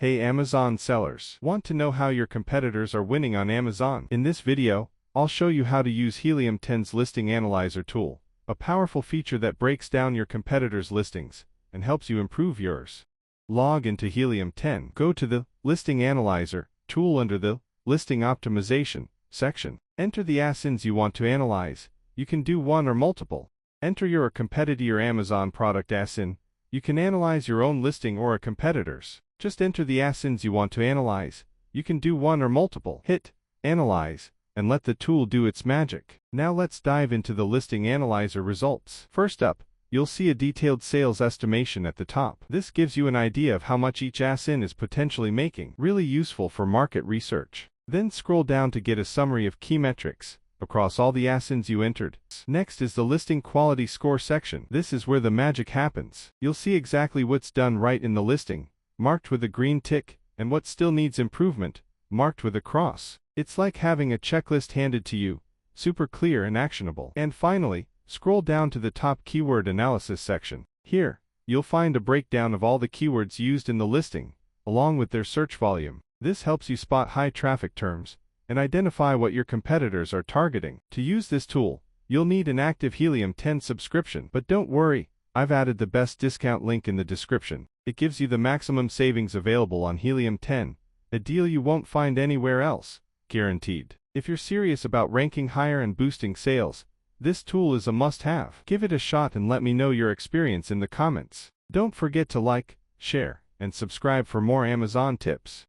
Hey Amazon sellers! Want to know how your competitors are winning on Amazon? In this video, I'll show you how to use Helium 10's Listing Analyzer tool, a powerful feature that breaks down your competitors' listings and helps you improve yours. Log into Helium 10. Go to the Listing Analyzer tool under the Listing Optimization section. Enter the ASINs you want to analyze. You can do one or multiple. Enter your competitor Amazon product ASIN. You can analyze your own listing or a competitor's. Just enter the ASINs you want to analyze. You can do one or multiple. Hit Analyze, and let the tool do its magic. Now let's dive into the Listing Analyzer results. First up, you'll see a detailed sales estimation at the top. This gives you an idea of how much each ASIN is potentially making. Really useful for market research. Then scroll down to get a summary of key metrics across all the ASINs you entered. Next is the Listing Quality Score section. This is where the magic happens. You'll see exactly what's done right in the listing, marked with a green tick, and what still needs improvement, marked with a cross. It's like having a checklist handed to you, super clear and actionable. And finally, scroll down to the top Keyword Analysis section. Here, you'll find a breakdown of all the keywords used in the listing, along with their search volume. This helps you spot high traffic terms and identify what your competitors are targeting. To use this tool, you'll need an active Helium 10 subscription. But don't worry, I've added the best discount link in the description. It gives you the maximum savings available on Helium 10, a deal you won't find anywhere else, guaranteed. If you're serious about ranking higher and boosting sales, this tool is a must-have. Give it a shot and let me know your experience in the comments. Don't forget to like, share, and subscribe for more Amazon tips.